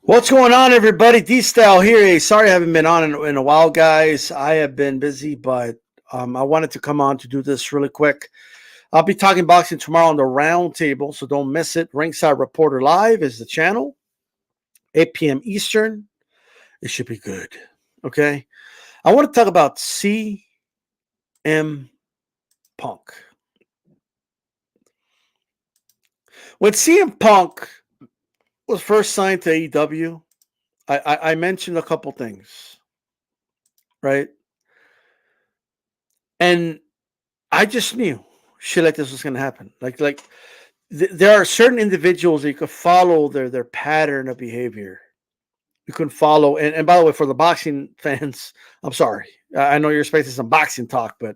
What's going on, everybody? D-Style here. Hey, sorry I haven't been on in a while, guys. I have been busy, but I wanted to come on to do this really quick. I'll be talking boxing tomorrow on the round table, so don't miss it. Ringside Reporter Live is the channel, 8 p.m. Eastern. It should be good. Okay. I want to talk about CM Punk. When CM Punk was first signed to AEW, I mentioned a couple things, right? And I just knew shit like this was going to happen. There are certain individuals that you could follow their pattern of behavior. You can follow, and by the way, for the boxing fans, I'm sorry. I know you're expecting some boxing talk, but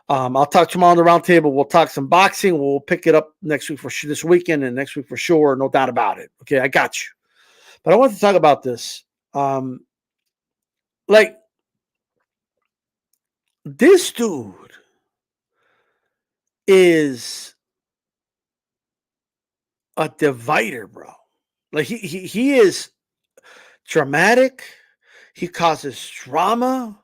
I'll talk tomorrow on the round table. We'll talk some boxing. We'll pick it up next week this weekend and next week for sure. No doubt about it. Okay, I got you. But I want to talk about this. Like this dude is a divider, bro. Like he is dramatic. He causes drama.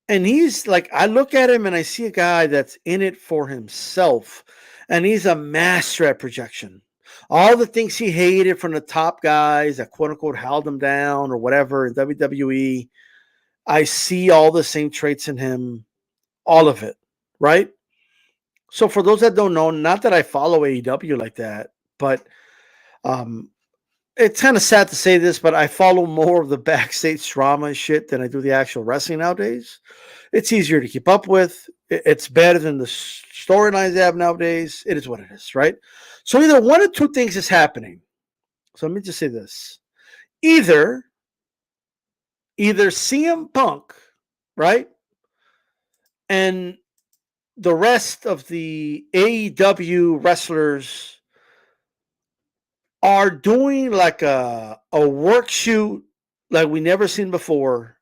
And he's like, I look at him and I see a guy that's in it for himself. And he's a master at projection. All the things he hated from the top guys that quote unquote held him down or whatever in WWE, I see all the same traits in him, all of it, right? So for those that don't know, not that I follow AEW like that, but it's kind of sad to say this, but I follow more of the backstage drama and shit than I do the actual wrestling nowadays. It's easier to keep up with. It's better than the storylines they have nowadays. It is what it is, right? So either one or two things is happening. So let me just say this. Either CM Punk, right? And the rest of the AEW wrestlers are doing like a work shoot like we never seen before.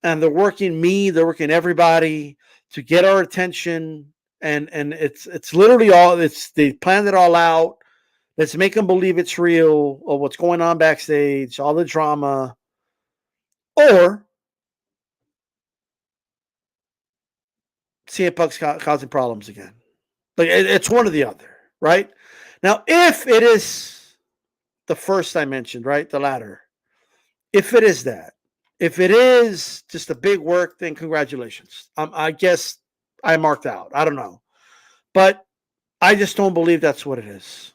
And they're working they're working everybody to get our attention. And it's literally they planned it all out. Let's make them believe it's real of what's going on backstage, all the drama. Or CM Punk's causing problems again. Like it's one or the other, right? Now, if it is the first I mentioned, right, the latter, if it is that, if it is just a big work, then congratulations. I guess I marked out. I don't know, but I just don't believe that's what it is.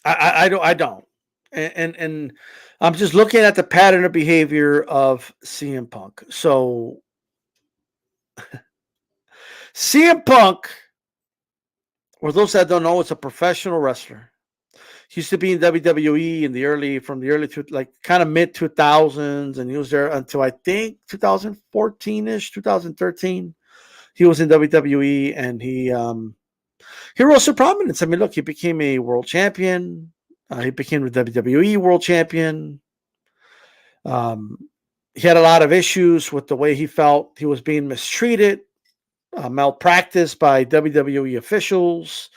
I don't, and I'm just looking at the pattern of behavior of CM Punk. So CM Punk, for those that don't know, it's a professional wrestler. He used to be in WWE in the early like kind of mid 2000s, and he was there until I think 2014 ish, 2013. He was in WWE, and he rose to prominence. I mean, look, he became a world champion. He became the WWE world champion. He had a lot of issues with the way he felt he was being mistreated, malpractice by WWE officials.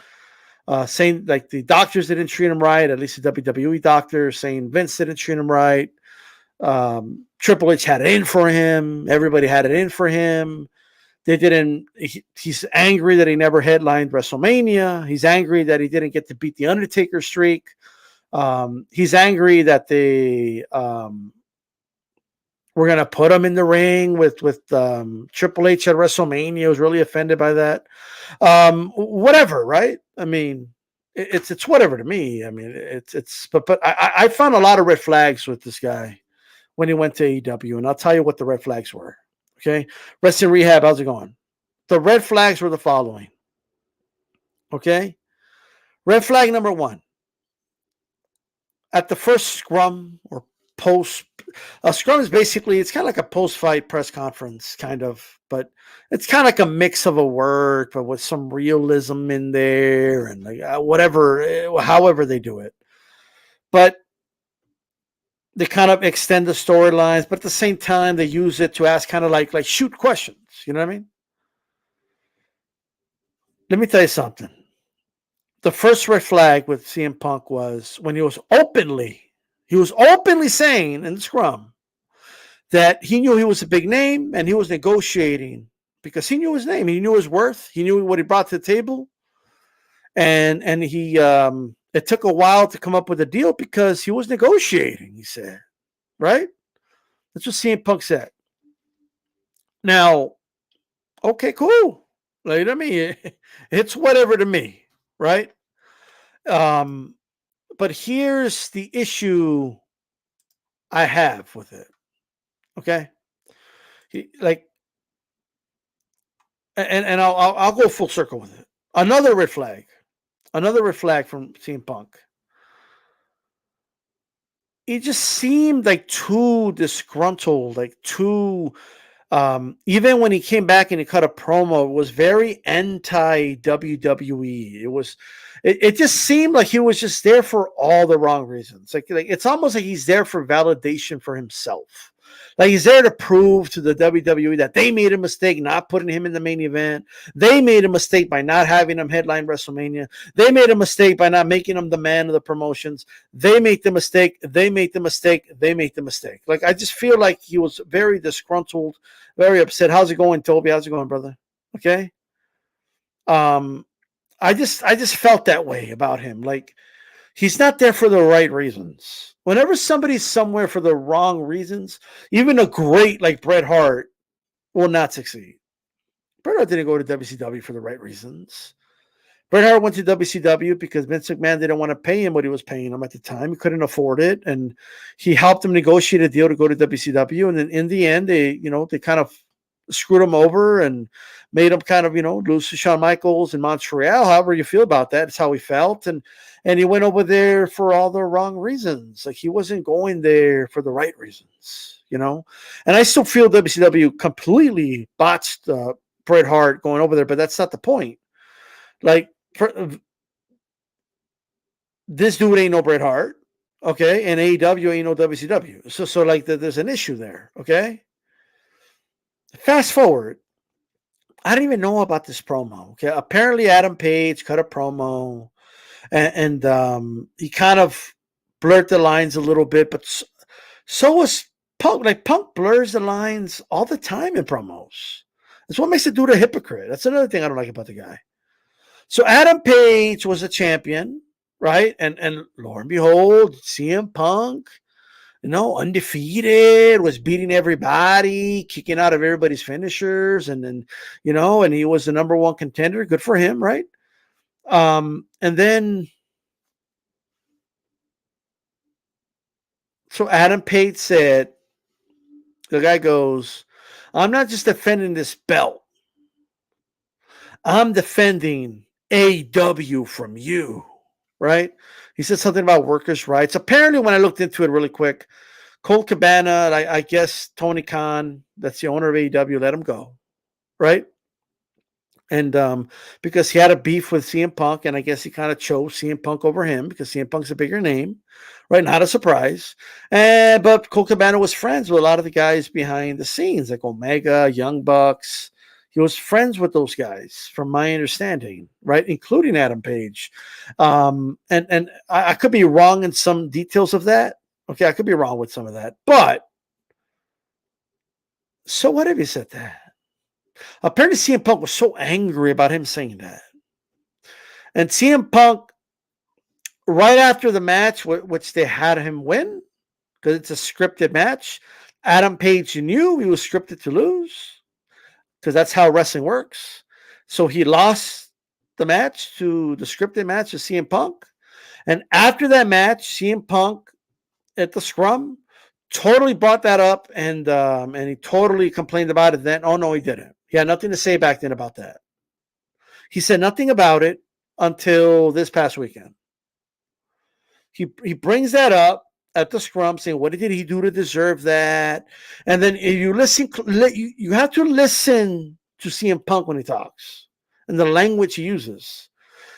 Saying like the doctors didn't treat him right, at least the WWE doctors, saying Vince didn't treat him right. Triple H had it in for him. Everybody had it in for him. They didn't. He's angry that he never headlined WrestleMania. He's angry that he didn't get to beat the Undertaker streak. He's angry that they were going to put him in the ring with Triple H at WrestleMania. He was really offended by that. Whatever, right? I mean, it's whatever to me. I mean, but I found a lot of red flags with this guy when he went to AEW, and I'll tell you what the red flags were. Okay, Rest in Rehab, how's it going? The red flags were the following. Okay, red flag number one: at the first scrum or post. A scrum is basically, it's kind of like a post-fight press conference, kind of, but it's kind of like a mix of a work, but with some realism in there and like whatever, however they do it. But they kind of extend the storylines, but at the same time, they use it to ask kind of like shoot questions. You know what I mean? Let me tell you something. the first red flag with CM Punk was when he was openly saying in the scrum that he knew he was a big name and he was negotiating because he knew his name, he knew his worth, he knew what he brought to the table, and he it took a while to come up with a deal because he was negotiating. He said, right? That's what CM Punk said. Now, okay, cool. Like I mean, it's whatever to me, right? Um, but here's the issue I have with it. Okay, like, and I'll go full circle with it. Another red flag. Another red flag from CM Punk. He just seemed like too disgruntled, like too. Even when he came back and he cut a promo, it was very anti WWE. It just seemed like he was just there for all the wrong reasons. Like it's almost like he's there for validation for himself. Like he's there to prove to the WWE that they made a mistake not putting him in the main event. They made a mistake by not having him headline WrestleMania. They made a mistake by not making him the man of the promotions. They make the mistake. They make the mistake. They make the mistake. Like I just feel like he was very disgruntled, very upset. How's it going, Toby? How's it going, brother? Okay. Um, I just felt that way about him. Like he's not there for the right reasons. Whenever somebody's somewhere for the wrong reasons, even a great like Bret Hart will not succeed. Bret Hart didn't go to WCW for the right reasons. Bret Hart went to WCW because Vince McMahon didn't want to pay him what he was paying him at the time. He couldn't afford it, and he helped him negotiate a deal to go to WCW. And then in the end, they kind of screwed him over and made him kind of lose to Shawn Michaels in Montreal. However you feel about that, it's how he felt, and he went over there for all the wrong reasons. Like he wasn't going there for the right reasons. And I still feel WCW completely botched Bret Hart going over there, but that's not the point. Like this dude ain't no Bret Hart, okay, and AEW ain't no WCW. So like there's an issue there, okay. Fast forward, I didn't even know about this promo. Okay, apparently Adam Page cut a promo, and he kind of blurred the lines a little bit, but so was Punk. Like Punk blurs the lines all the time in promos. That's what makes the dude a hypocrite. That's another thing I don't like about the guy. So Adam Page was a champion, right? And lo and behold, CM Punk, undefeated, was beating everybody, kicking out of everybody's finishers, and then, and he was the number one contender. Good for him, right? And then so Adam Page said, the guy goes, I'm not just defending this belt. I'm defending AEW from you, right? He said something about workers' rights. Apparently, when I looked into it really quick, Colt Cabana, I guess Tony Khan, that's the owner of AEW, let him go, right? And because he had a beef with CM Punk, and I guess he kind of chose CM Punk over him because CM Punk's a bigger name, right? Not a surprise. But Colt Cabana was friends with a lot of the guys behind the scenes, like Omega, Young Bucks. He was friends with those guys, from my understanding, right, including Adam Page. And I could be wrong in some details of that. Okay, I could be wrong with some of that, but so what if he said that? Apparently, CM Punk was so angry about him saying that. And CM Punk, right after the match, which they had him win, because it's a scripted match, Adam Page knew he was scripted to lose, because that's how wrestling works. So he lost the match to the scripted match of CM Punk. And after that match, CM Punk at the scrum totally brought that up, and he totally complained about it then. Oh, no, he didn't. He had nothing to say back then about that. He said nothing about it until this past weekend. He brings that up at the scrum, saying, what did he do to deserve that? And then you listen, you have to listen to CM Punk when he talks and the language he uses.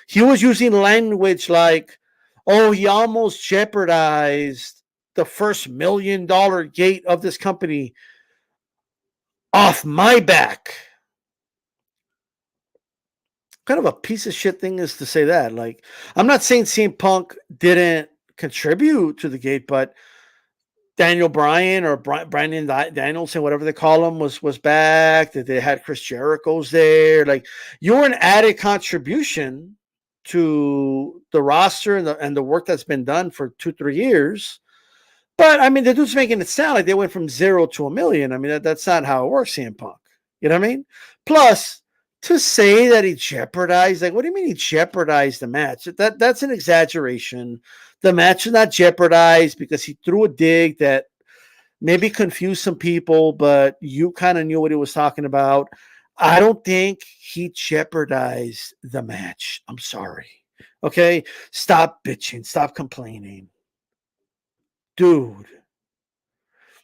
He was using language like, oh, he almost jeopardized the first $1 million gate of this company off my back. kind of a piece of shit thing is to say that. Like, I'm not saying CM Punk didn't contribute to the gate, but Daniel Bryan or Bryan Danielson, whatever they call him, was back. That they had Chris Jericho's there. Like, you're an added contribution to the roster and the work that's been done for 2-3 years. But I mean, the dude's making it sound like they went from 0 to 1,000,000. I mean, that's not how it works, CM Punk. You know what I mean? Plus, to say that he jeopardized, like, what do you mean he jeopardized the match? That's an exaggeration. The match is not jeopardized because he threw a dig that maybe confused some people, but you kind of knew what he was talking about. I don't think he jeopardized the match. I'm sorry. Okay? Stop bitching. Stop complaining. Dude.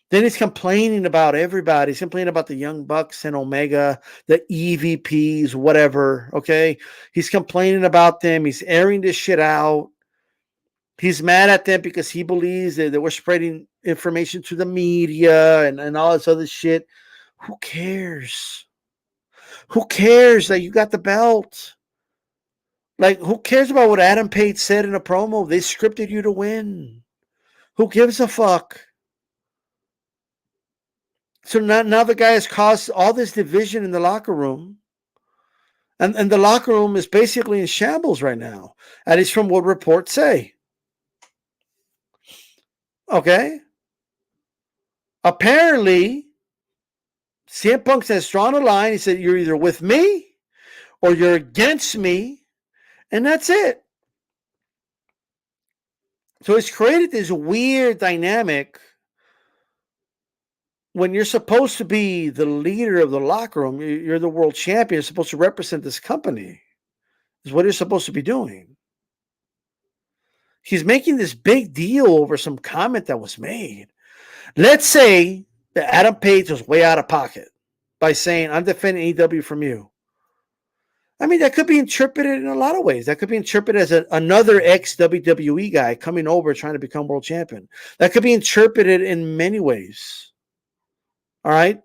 Then he's complaining about everybody. He's complaining about the Young Bucks and Omega, the EVPs, whatever. Okay. He's complaining about them. He's airing this shit out. He's mad at them because he believes that we're spreading information to the media and all this other shit. Who cares? Who cares that you got the belt? Like, who cares about what Adam Page said in a promo? They scripted you to win. Who gives a fuck? So now the guy has caused all this division in the locker room. And the locker room is basically in shambles right now. At least from what reports say. Okay? Apparently, CM Punk has drawn a line. He said, you're either with me or you're against me. And that's it. So it's created this weird dynamic when you're supposed to be the leader of the locker room. You're the world champion. You're supposed to represent this company. Is what you're supposed to be doing. He's making this big deal over some comment that was made. Let's say that Adam Page was way out of pocket by saying, I'm defending AEW from you. I mean, that could be interpreted in a lot of ways. That could be interpreted as another ex-WWE guy coming over trying to become world champion. That could be interpreted in many ways. All right?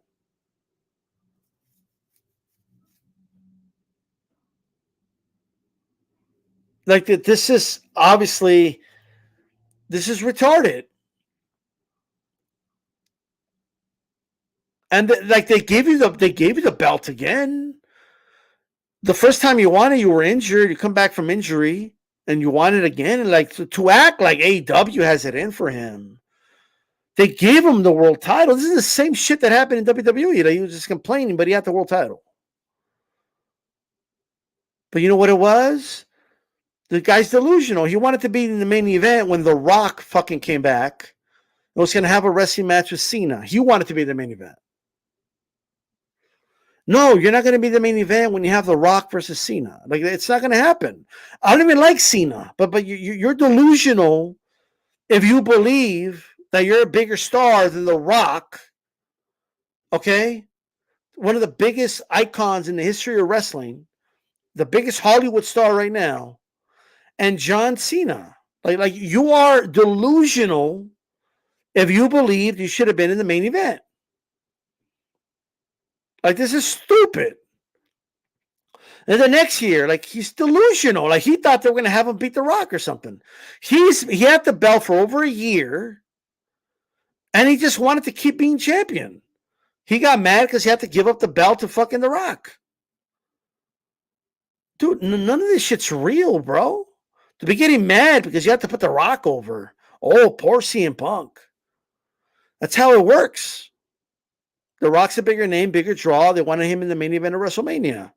Like, this is obviously, this is retarded. And like, they gave you the belt again. The first time you won it, you were injured. You come back from injury and you want it again. And like, to act like AEW has it in for him. They gave him the world title. This is the same shit that happened in WWE. Like, he was just complaining, but he had the world title. But you know what it was? The guy's delusional. He wanted to be in the main event when The Rock fucking came back. He was going to have a wrestling match with Cena. He wanted to be the main event. No, you're not going to be the main event when you have The Rock versus Cena. Like, it's not going to happen. I don't even like Cena, but you're delusional if you believe that you're a bigger star than The Rock. Okay? One of the biggest icons in the history of wrestling, the biggest Hollywood star right now, and John Cena. Like you are delusional if you believe you should have been in the main event. Like, this is stupid. And the next year, like, he's delusional. Like, he thought they were going to have him beat The Rock or something. He had the belt for over a year, and he just wanted to keep being champion. He got mad because he had to give up the belt to fucking The Rock. Dude, none of this shit's real, bro. To be getting mad because you have to put The Rock over. Oh, poor CM Punk. That's how it works. The Rock's a bigger name, bigger draw. They wanted him in the main event of WrestleMania.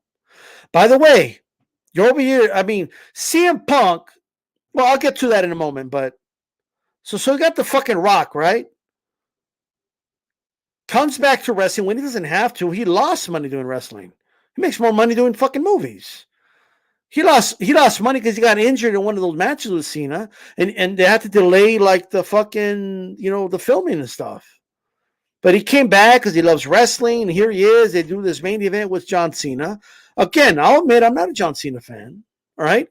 By the way, you're over here. I mean, CM Punk. Well, I'll get to that in a moment, but so you got the fucking Rock, right? Comes back to wrestling when he doesn't have to. He lost money doing wrestling. He makes more money doing fucking movies. He lost money because he got injured in one of those matches with Cena, and they had to delay like the fucking, the filming and stuff. But he came back because he loves wrestling, and here he is. They do this main event with John Cena. Again, I'll admit I'm not a John Cena fan, all right?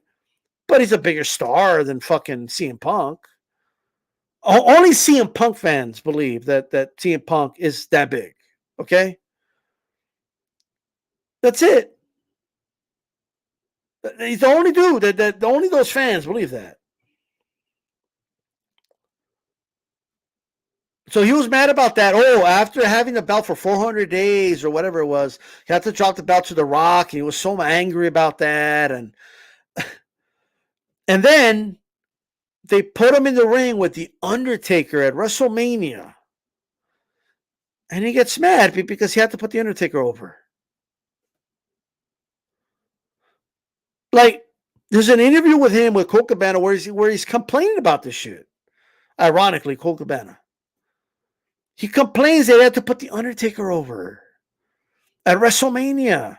But he's a bigger star than fucking CM Punk. Only CM Punk fans believe that CM Punk is that big, okay? That's it. He's the only dude that only those fans believe that. So he was mad about that. Oh, after having the belt for 400 days or whatever it was, he had to drop the belt to The Rock. And he was so angry about that. And then they put him in the ring with The Undertaker at WrestleMania. And he gets mad because he had to put The Undertaker over. Like, there's an interview with him with Cole Cabana where he's complaining about this shit. Ironically, Cole Cabana. He complains they had to put The Undertaker over at WrestleMania.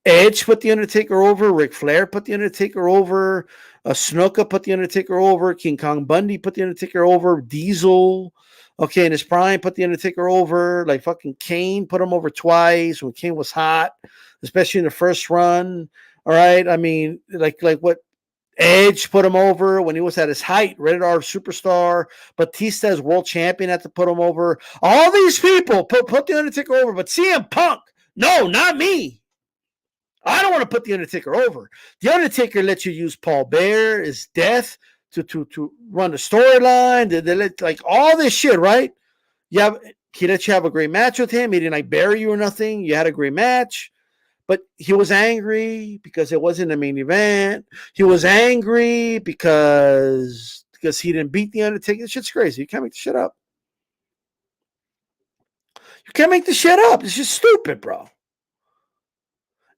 Edge put The Undertaker over. Ric Flair put The Undertaker over. Snuka put The Undertaker over. King Kong Bundy put The Undertaker over. Diesel, okay, in his prime, put The Undertaker over. Like fucking Kane put him over twice when Kane was hot, especially in the first run. All right, I mean, like what Edge put him over when he was at his height, rated R superstar. Batista as world champion had to put him over. All these people put The Undertaker over, but CM Punk, no, not me. I don't want to put The Undertaker over. The Undertaker lets you use Paul Bear, his death, to run the storyline. They let, like, all this shit, right? He let you have a great match with him. He didn't like bury you or nothing. You had a great match. But he was angry because it wasn't a main event. He was angry because he didn't beat The Undertaker. This shit's crazy. You can't make the shit up. You can't make the shit up. It's just stupid, bro.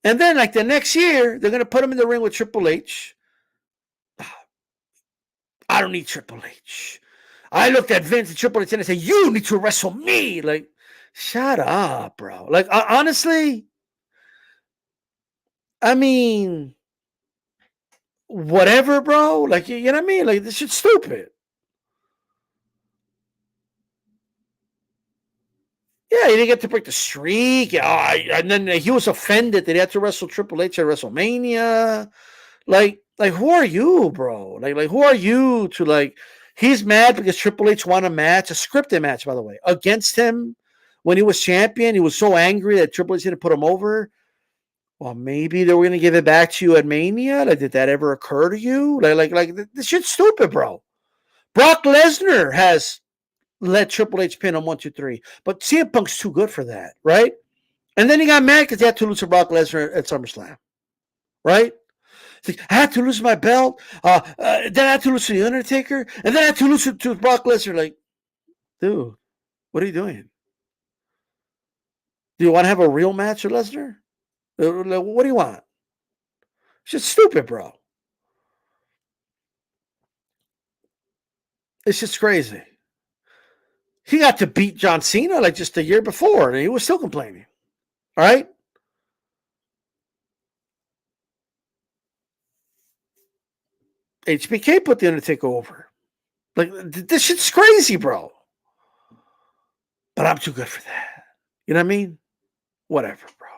And then, like, the next year, they're going to put him in the ring with Triple H. I don't need Triple H. I looked at Vince and Triple H and I said, you need to wrestle me. Like, shut up, bro. Like, honestly, I mean, whatever, bro. Like, you know what I mean? Like, this shit's stupid. Yeah, he didn't get to break the streak. And then he was offended that he had to wrestle Triple H at WrestleMania. Like, who are you, bro? Like, who are you to, like, he's mad because Triple H won a match, a scripted match, by the way, against him when he was champion. He was so angry that Triple H didn't put him over. Well, maybe they were going to give it back to you at Mania. Like, did that ever occur to you? Like this shit's stupid, bro. Brock Lesnar has let Triple H pin him 1, 2, 3, but CM Punk's too good for that, right? And then he got mad because he had to lose to Brock Lesnar at SummerSlam, right? Like, I had to lose my belt. Then I had to lose to The Undertaker. And then I had to lose to Brock Lesnar. Like, dude, what are you doing? Do you want to have a real match with Lesnar? What do you want? It's just stupid, bro. It's just crazy. He got to beat John Cena like just a year before, and he was still complaining. All right? HBK put The Undertaker over. Like, this shit's crazy, bro. But I'm too good for that. You know what I mean? Whatever, bro.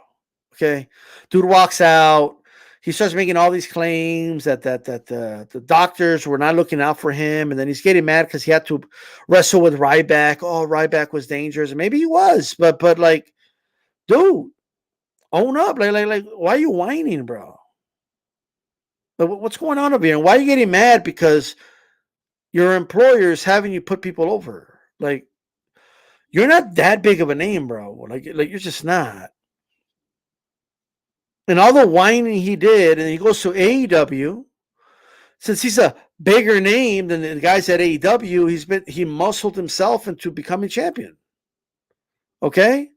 Okay? Dude walks out. He starts making all these claims that the doctors were not looking out for him, and then he's getting mad because he had to wrestle with Ryback. Oh, Ryback was dangerous, and maybe he was, but like, dude, own up. Like, why are you whining, bro? Like, what's going on over here? And why are you getting mad because your employer is having you put people over? Like, you're not that big of a name, bro. Like you're just not. And all the whining he did, and he goes to AEW. Since he's a bigger name than the guys at AEW, he muscled himself into becoming champion. Okay?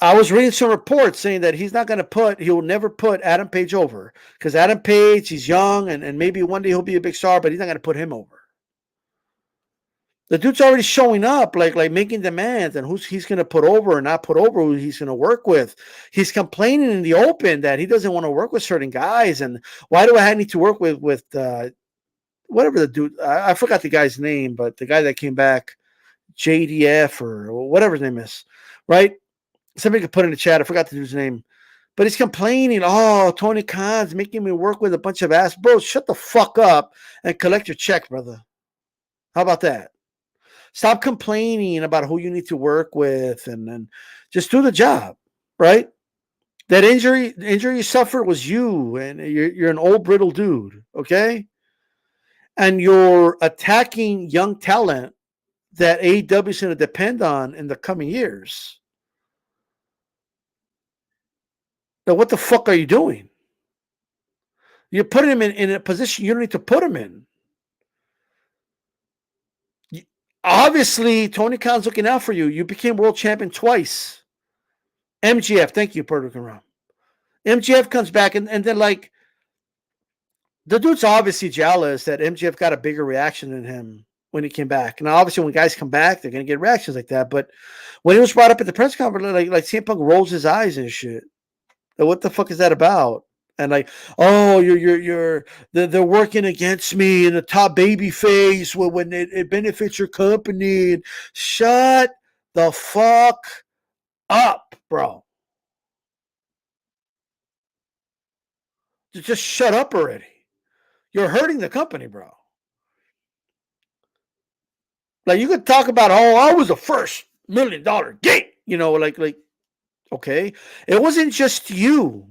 I was reading some reports saying that he will never put Adam Page over. Because Adam Page, he's young, and maybe one day he'll be a big star, but he's not going to put him over. The dude's already showing up, like making demands, and who's he's going to put over or not put over, who he's going to work with. He's complaining in the open that he doesn't want to work with certain guys, and why do I need to work with whatever the dude? I forgot the guy's name, but the guy that came back, JDF or whatever his name is, right? Somebody could put in the chat. I forgot the dude's name, but he's complaining. Oh, Tony Khan's making me work with a bunch of ass bros. Shut the fuck up and collect your check, brother. How about that? Stop complaining about who you need to work with and just do the job, right? That injury you suffered was you, and you're an old brittle dude, okay? And you're attacking young talent that AEW is going to depend on in the coming years. Now, what the fuck are you doing? You're putting him in a position you don't need to put him in. Obviously, Tony Khan's looking out for you. You became world champion twice. MGF, thank you, Puerto Rican Ram. MGF comes back, and then, like, the dude's obviously jealous that MGF got a bigger reaction than him when he came back. And obviously, when guys come back, they're going to get reactions like that. But when he was brought up at the press conference, like CM Punk rolls his eyes and shit. Like, what the fuck is that about? And like, oh, they're working against me in the top baby face when it benefits your company. And shut the fuck up, bro. Just shut up already. You're hurting the company, bro. Like, you could talk about, oh, I was the first $1 million gate, like, okay. It wasn't just you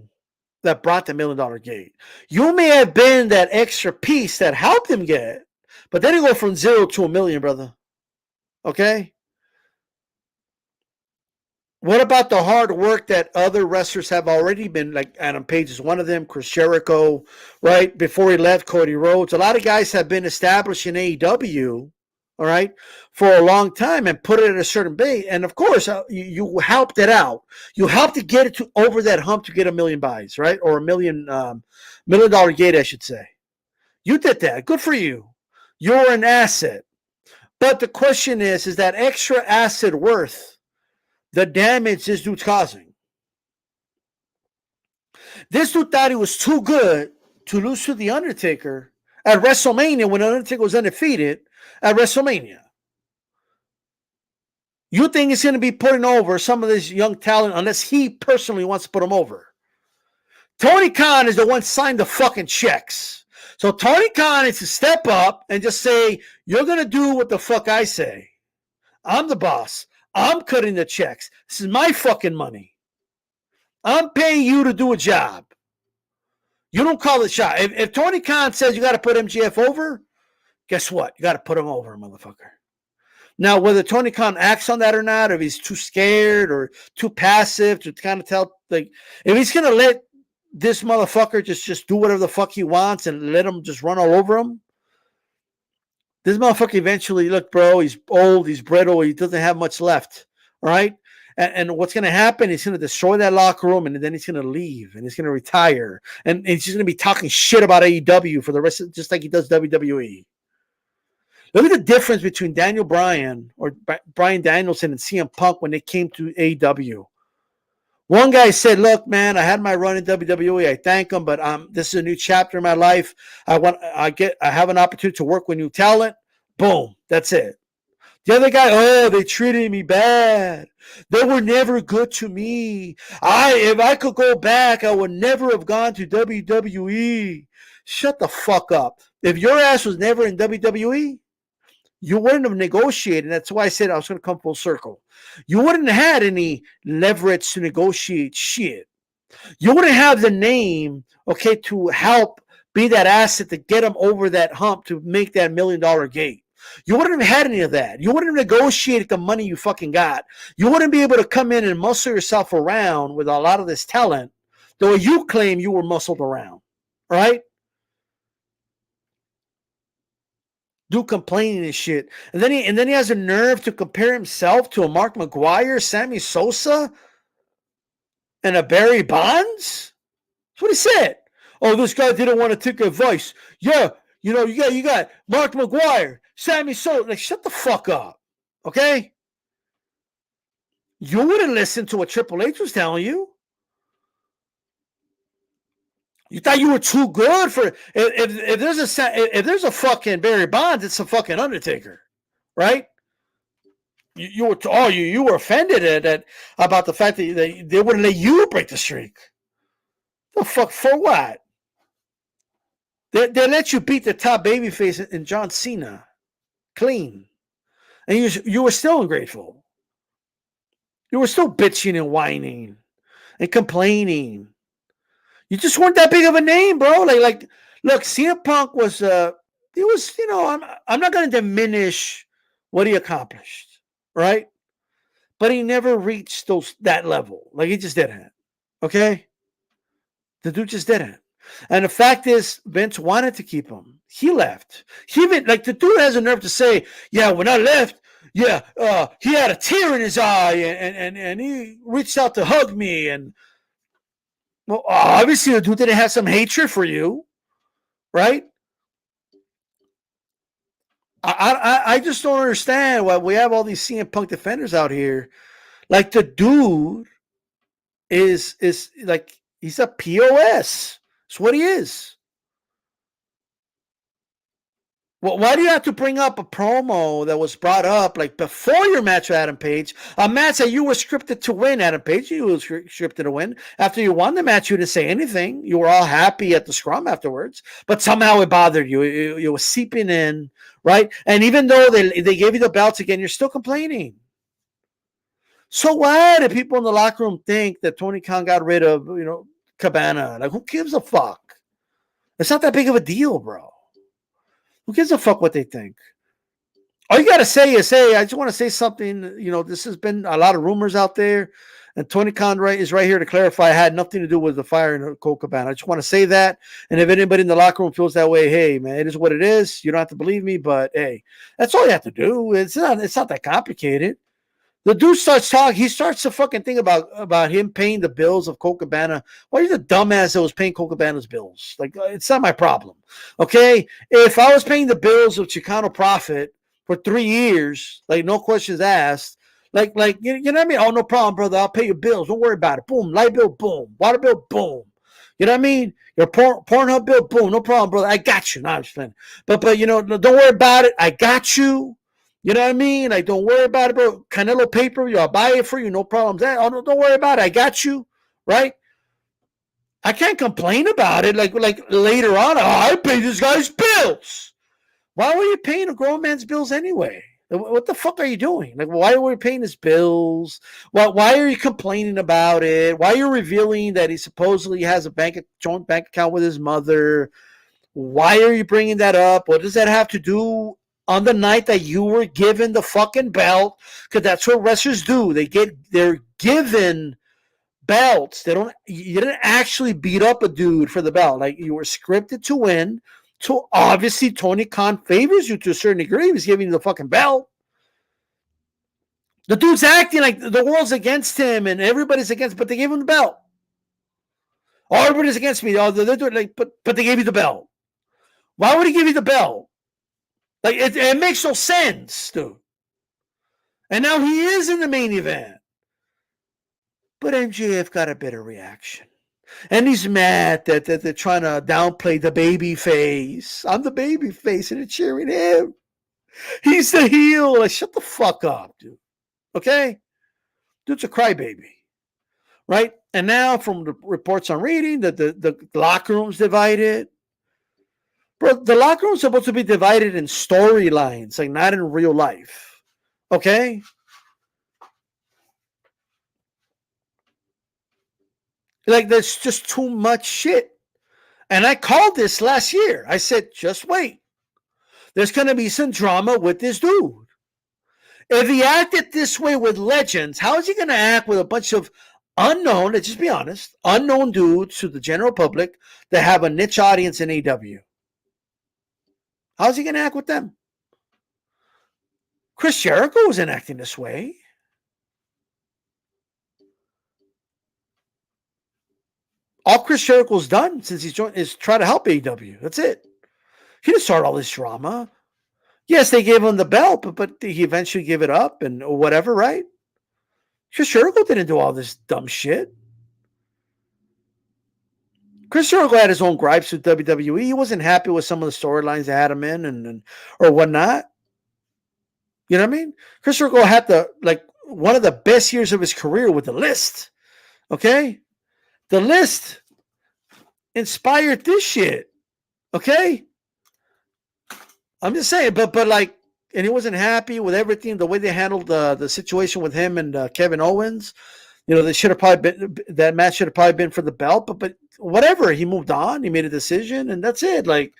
that brought the $1 million gate. You may have been that extra piece that helped him get, but then you go from 0 to $1 million, brother. Okay. What about the hard work that other wrestlers have already been, like Adam Page is one of them, Chris Jericho, right? Before he left, Cody Rhodes. A lot of guys have been established in AEW, all right, for a long time and put it at a certain base. And of course, you helped it out. You helped to get it over that hump to get 1 million buys, right? Or $1 million gate, I should say. You did that. Good for you. You're an asset. But the question is that extra asset worth the damage this dude's causing? This dude thought he was too good to lose to The Undertaker at WrestleMania when Undertaker was undefeated at WrestleMania. You think he's going to be putting over some of this young talent unless he personally wants to put him over? Tony Khan is the one signed the fucking checks. So Tony Khan needs to step up and just say, you're going to do what the fuck I say. I'm the boss. I'm cutting the checks. This is my fucking money. I'm paying you to do a job. You don't call the shot. If Tony Khan says you got to put MGF over, guess what? You got to put him over, motherfucker. Now, whether Tony Khan acts on that or not, if he's too scared or too passive to kind of tell, like, if he's going to let this motherfucker just do whatever the fuck he wants and let him just run all over him, this motherfucker eventually, look, bro, he's old, he's brittle, he doesn't have much left, all right? And what's going to happen, he's going to destroy that locker room, and then he's going to leave, and he's going to retire, and he's just going to be talking shit about AEW for the rest of, just like he does WWE. Look at the difference between Daniel Bryan or Bryan Danielson and CM Punk when they came to AEW. One guy said, look, man, I had my run in WWE. I thank him, but this is a new chapter in my life. I have an opportunity to work with new talent. Boom. That's it. The other guy, oh, they treated me bad. They were never good to me. If I could go back, I would never have gone to WWE. Shut the fuck up. If your ass was never in WWE, you wouldn't have negotiated. That's why I said I was going to come full circle. You wouldn't have had any leverage to negotiate shit. You wouldn't have the name, okay, to help be that asset to get them over that hump to make that $1 million gate. You wouldn't have had any of that. You wouldn't have negotiated the money you fucking got. You wouldn't be able to come in and muscle yourself around with a lot of this talent, though you claim you were muscled around, right? Do complaining and shit. And then he has a nerve to compare himself to a Mark McGuire, Sammy Sosa, and a Barry Bonds? That's what he said. Oh, this guy didn't want to take advice. Yeah, you got Mark McGuire, Sammy Sosa. Like, shut the fuck up. Okay? You wouldn't listen to what Triple H was telling you. You thought you were too good for if there's a fucking Barry Bonds, it's a fucking Undertaker, right? You were offended at about the fact that they wouldn't let you break the streak. The fuck for what? They let you beat the top babyface in John Cena clean, and you were still ungrateful. You were still bitching and whining. and complaining. You just weren't that big of a name, bro. Look, CM Punk was he was, I'm not gonna diminish what he accomplished, right? But he never reached that level. Like he just didn't. Okay? The dude just didn't. And the fact is, Vince wanted to keep him. He left. He even like the dude has a nerve to say, "Yeah, when I left, yeah, he had a tear in his eye, and he reached out to hug me." And well, obviously, the dude didn't have some hatred for you, right? I just don't understand why we have all these CM Punk defenders out here. Like the dude is like he's a POS. That's what he is. Well, why do you have to bring up a promo that was brought up like before your match with Adam Page? A match that you were scripted to win, Adam Page. You were scripted to win. After you won the match, you didn't say anything. You were all happy at the scrum afterwards, but somehow it bothered you. It was seeping in, right? And even though they gave you the belts again, you're still complaining. So what if people in the locker room think that Tony Khan got rid of, Cabana? Like, who gives a fuck? It's not that big of a deal, bro. Who gives a fuck what they think? All you got to say is, hey, I just want to say something. This has been a lot of rumors out there. And Tony Khan is right here to clarify it had nothing to do with the fire in Colt Cabana. I just want to say that. And if anybody in the locker room feels that way, hey, man, it is what it is. You don't have to believe me, but hey, that's all you have to do. It's not that complicated. The dude starts talking. He starts to fucking think about him paying the bills of Colt Cabana. Why are you the dumbass that was paying Colt Cabana's bills? Like, it's not my problem. Okay? If I was paying the bills of Chicano Profit for 3 years, like, no questions asked, like you know what I mean? Oh, no problem, brother. I'll pay your bills. Don't worry about it. Boom. Light bill, boom. Water bill, boom. You know what I mean? Your Pornhub bill, boom. No problem, brother. I got you. No, I'm just playing. But, don't worry about it. I got you. You know what I mean? Like, don't worry about it, bro. Canelo pay-per-view, I'll buy it for you, no problems. Oh, no, don't worry about it. I got you, right? I can't complain about it. Like later on, I pay this guy's bills. Why were you paying a grown man's bills anyway? What the fuck are you doing? Like, why are we paying his bills? Why are you complaining about it? Why are you revealing that he supposedly has a joint bank account with his mother? Why are you bringing that up? What does that have to do on the night that you were given the fucking belt? Because that's what wrestlers do. They're given belts. You didn't actually beat up a dude for the belt. Like, you were scripted to win. So obviously Tony Khan favors you to a certain degree. He's giving you the fucking belt. The dude's acting like the world's against him and everybody's against, but they gave him the belt. Oh, everybody's against me. Oh, they're doing like, but they gave you the belt. Why would he give you the belt? Like, it makes no sense, dude. And now he is in the main event. But MJF got a better reaction. And he's mad that they're trying to downplay the baby face. I'm the baby face and they're cheering him. He's the heel. Like, shut the fuck up, dude. Okay? Dude's a crybaby. Right? And now from the reports I'm reading, that the locker room's divided. Bro, the locker room's supposed to be divided in storylines, like not in real life. Okay? Like, there's just too much shit. And I called this last year. I said, just wait. There's going to be some drama with this dude. If he acted this way with legends, how is he going to act with a bunch of unknown, let's just be honest, unknown dudes to the general public that have a niche audience in AEW? How's he going to act with them? Chris Jericho wasn't acting this way. All Chris Jericho's done since he's joined is try to help AEW. That's it. He didn't start all this drama. Yes, they gave him the belt, but he eventually gave it up and whatever, right? Chris Jericho didn't do all this dumb shit. Chris Jericho had his own gripes with WWE. He wasn't happy with some of the storylines they had him in and or whatnot. You know what I mean? Chris Jericho had one of the best years of his career with the List. Okay? The List inspired this shit. Okay? I'm just saying, but like, and he wasn't happy with everything, the way they handled the situation with him and Kevin Owens. They should have probably been that match should have probably been for the belt, but whatever. He moved on. He made a decision, and that's it. Like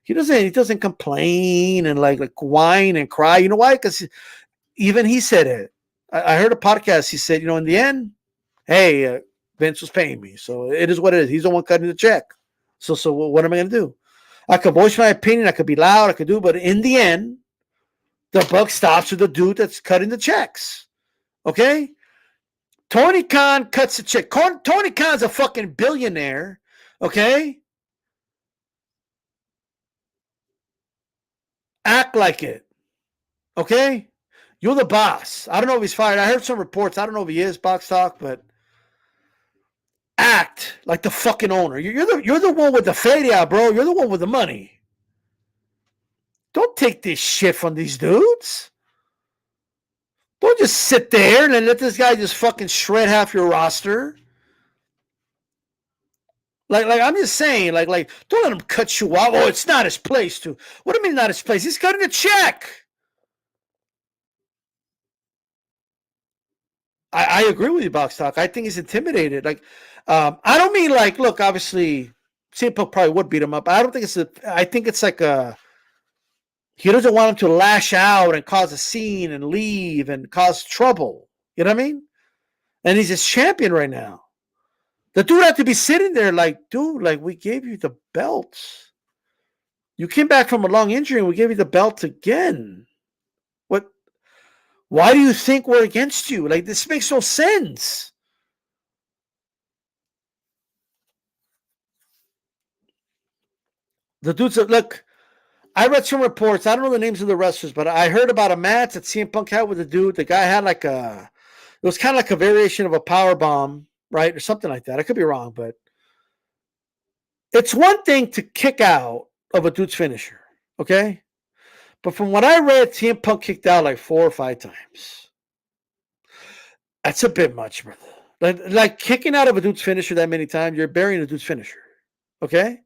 he doesn't complain and like whine and cry. You know why? Because even he said it. I heard a podcast. He said, in the end, hey, Vince was paying me, so it is what it is. He's the one cutting the check. So what am I going to do? I could voice my opinion. I could be loud. I could do, but in the end, the buck stops with the dude that's cutting the checks. Okay? Tony Khan cuts the check. Tony Khan's a fucking billionaire. Okay? Act like it. Okay? You're the boss. I don't know if he's fired. I heard some reports. I don't know if he is, Box Talk, but act like the fucking owner. You're the one with the feria, bro. You're the one with the money. Don't take this shit from these dudes. Don't just sit there and then let this guy just fucking shred half your roster. Like I'm just saying, like don't let him cut you off. Oh, it's not his place to. What do you mean not his place? He's cutting a check. I agree with you, Box Talk. I think he's intimidated. Like, I don't mean like, look, obviously, CM Punk probably would beat him up. I don't think I think it's like he doesn't want him to lash out and cause a scene and leave and cause trouble. You know what I mean? And he's his champion right now. The dude had to be sitting there like, dude, like we gave you the belts. You came back from a long injury and we gave you the belt again. What? Why do you think we're against you? Like, this makes no sense. The dudes that look, I read some reports. I don't know the names of the wrestlers, but I heard about a match that CM Punk had with a dude. The guy had it was kind of like a variation of a power bomb, right? Or something like that. I could be wrong, but it's one thing to kick out of a dude's finisher, okay? But from what I read, CM Punk kicked out like 4 or 5 times. That's a bit much, brother. Like kicking out of a dude's finisher that many times, you're burying a dude's finisher, okay?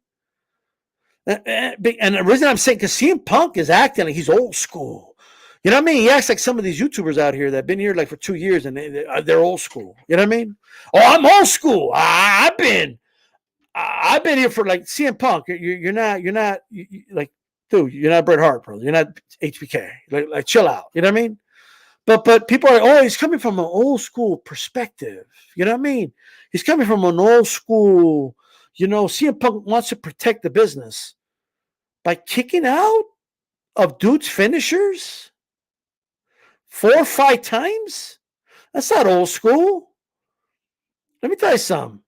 And the reason I'm saying, because CM Punk is acting like he's old school. You know what I mean? He acts like some of these YouTubers out here that have been here like for 2 years and they're old school. You know what I mean? Oh, I'm old school. I've been here for like CM Punk. You're not like, dude, you're not Bret Hart, brother. You're not HBK. Like chill out. You know what I mean? But people are, oh, he's coming from an old school perspective. You know what I mean? He's coming from an old school, CM Punk wants to protect the business by kicking out of dudes' finishers 4 or 5 times. That's not old school. Let me tell you something.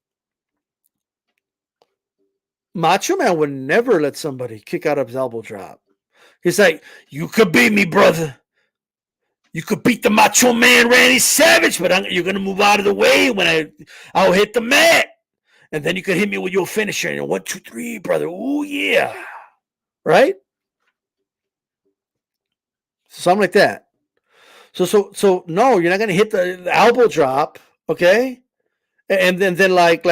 Macho Man would never let somebody kick out of his elbow drop. He's like, you could beat me, brother. You could beat the Macho Man Randy Savage, but you're going to move out of the way when I'll hit the mat. And then you could hit me with your finisher. And 1, 2, 3, brother. Ooh, yeah. Right? Something like that. So no, you're not going to hit the elbow drop, okay? And then like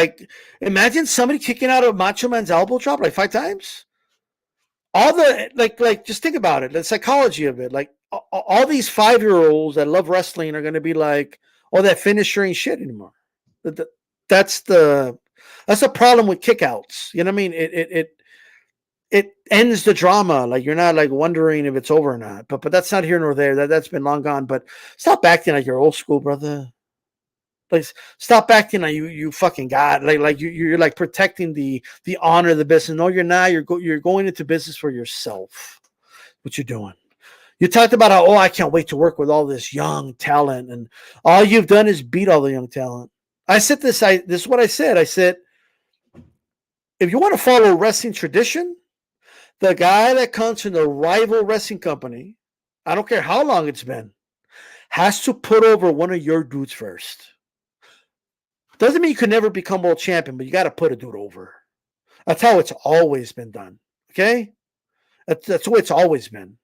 imagine somebody kicking out of Macho Man's elbow drop like 5 times. All the like just think about it, the psychology of it. Like all these 5-year-olds that love wrestling are going to be like, oh, that finisher ain't shit anymore. That's the problem with kickouts. You know what I mean? It ends the drama. Like you're not like wondering if it's over or not. But that's not here nor there. That's been long gone. But stop acting like you're old school, brother. Like stop acting like you fucking got like you're like protecting the honor of the business. No, you're not. You're going into business for yourself. What you're doing. You talked about how, I can't wait to work with all this young talent, and all you've done is beat all the young talent. I said this. This is what I said. I said, if you want to follow wrestling tradition, the guy that comes from the rival wrestling company, I don't care how long it's been, has to put over one of your dudes first. Doesn't mean you could never become world champion, but you got to put a dude over. That's how it's always been done. Okay? That's the way it's always been.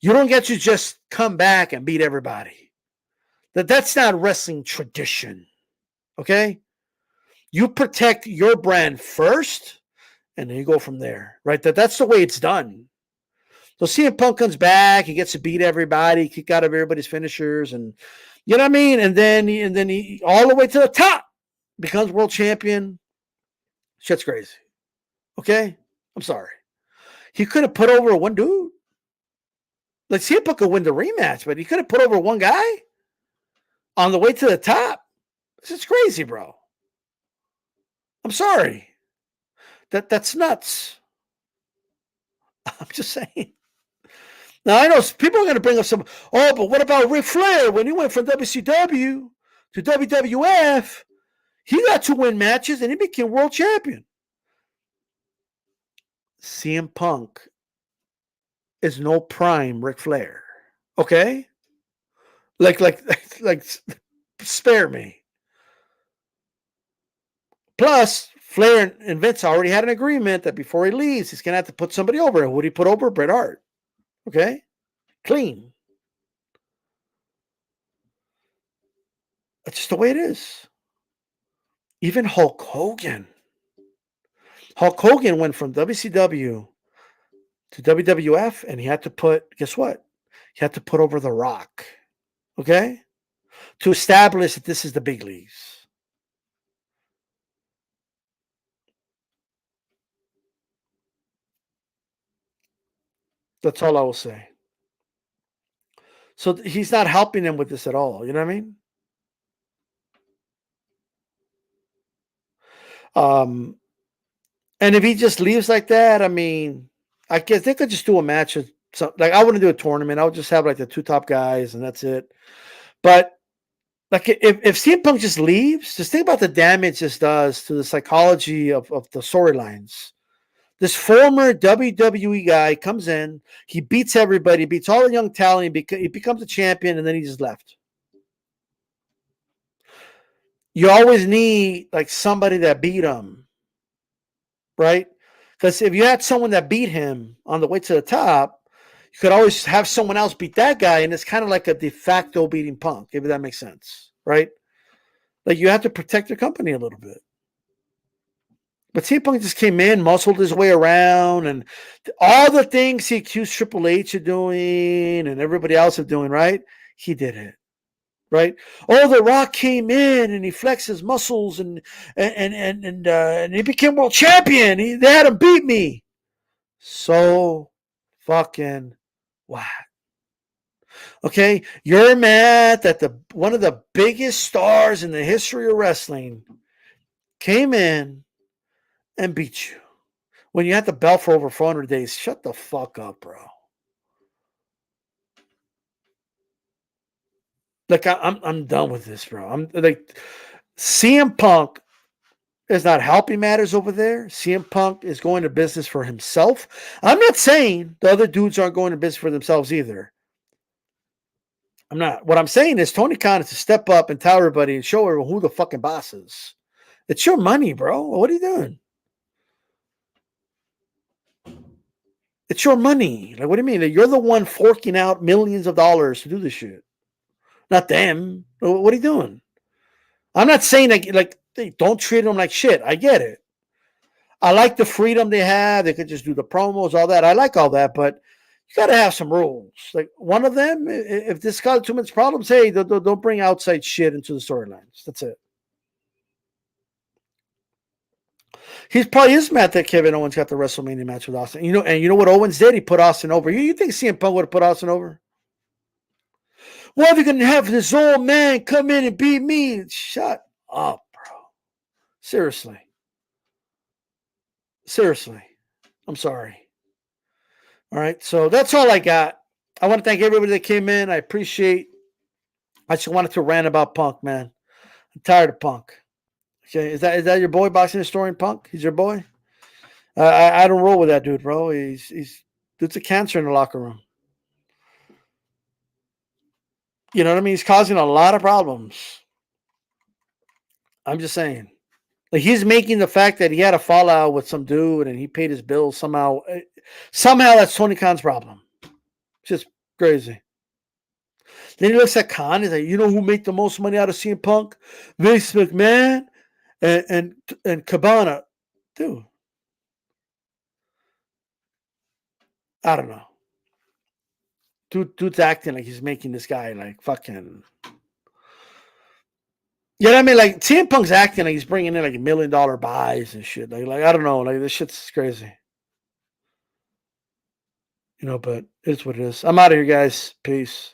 You don't get to just come back and beat everybody. That's not wrestling tradition. Okay? You protect your brand first, and then you go from there. Right? That's the way it's done. So CM Punk comes back, he gets to beat everybody, kick out of everybody's finishers, and You know what I mean? And then he all the way to the top becomes world champion. Shit's crazy. Okay, I'm sorry. He could have put over one dude. Like CM Punk could win the rematch, but he could have put over one guy on the way to the top. This is crazy, bro. I'm sorry. That's nuts. I'm just saying. Now I know people are going to bring up some. Oh, but what about Ric Flair when he went from WCW to WWF? He got 2 win matches and he became world champion. CM Punk is no prime Ric Flair. Okay, like, spare me. Plus, Flair and Vince already had an agreement that before he leaves, he's gonna have to put somebody over. Who would he put over? Bret Hart. Okay, clean. That's just the way it is. Even Hulk Hogan. Hulk Hogan went from WCW to WWF, and he had to put. Guess what? He had to put over The Rock. Okay, to establish that this is the big leagues. That's all I will say. So he's not helping them with this at all. You know what I mean? Um, and if he just leaves like that, I mean, I guess they could just do a match. Like I wouldn't do a tournament. I would just have like the 2 top guys, and that's it. But like if CM Punk just leaves, just think about the damage this does to the psychology of the storylines. This former WWE guy comes in, he beats everybody, beats all the young talent, he becomes a champion, and then he just left. You always need like somebody that beat him, right? Because if you had someone that beat him on the way to the top, you could always have someone else beat that guy, and it's kind of like a de facto beating Punk, if that makes sense, right? Like you have to protect your company a little bit. But CM Punk just came in, muscled his way around, and all the things he accused Triple H of doing and everybody else of doing, right? He did it, right? Oh, The Rock came in and he flexed his muscles and he became world champion. They had him beat me. So fucking what? Okay, you're mad that the one of the biggest stars in the history of wrestling came in and beat you when you had the belt for over 400 days. Shut the fuck up, bro. Like I'm done with this, bro. I'm like CM Punk is not helping matters over there. CM Punk is going to business for himself. I'm not saying the other dudes aren't going to business for themselves either. I'm not. What I'm saying is Tony Khan is to step up and tell everybody and show everyone who the fucking boss is. It's your money, bro. What are you doing? It's your money. Like, what do you mean? You're the one forking out millions of dollars to do this shit, not them. What are you doing? I'm not saying like they don't treat them like shit. I get it. I like the freedom they have. They could just do the promos, all that. I like all that, but you got to have some rules. Like one of them, if this causes too much problems, hey, don't bring outside shit into the storylines. That's it. He's probably is mad that Kevin Owens got the WrestleMania match with Austin. And you know what Owens did? He put Austin over. You think CM Punk would have put Austin over? Well, if you're gonna have this old man come in and beat me, shut up, bro. Seriously. Seriously. I'm sorry. All right. So that's all I got. I want to thank everybody that came in. I just wanted to rant about Punk, man. I'm tired of Punk. Okay. Is that your boy, boxing historian Punk? He's your boy? I don't roll with that dude, bro. It's a cancer in the locker room. You know what I mean? He's causing a lot of problems. I'm just saying. Like he's making the fact that he had a fallout with some dude and he paid his bills somehow. Somehow that's Tony Khan's problem. Just crazy. Then he looks at Khan. He's like, you know who made the most money out of CM Punk? Vince McMahon and Cabana. Dude, I don't know. Dude's acting like he's making this guy like fucking Yeah, I mean, like CM Punk's acting like he's bringing in like $1 million buys and shit. Like I don't know, like this shit's crazy, but it's what it is. I'm out of here, guys. Peace.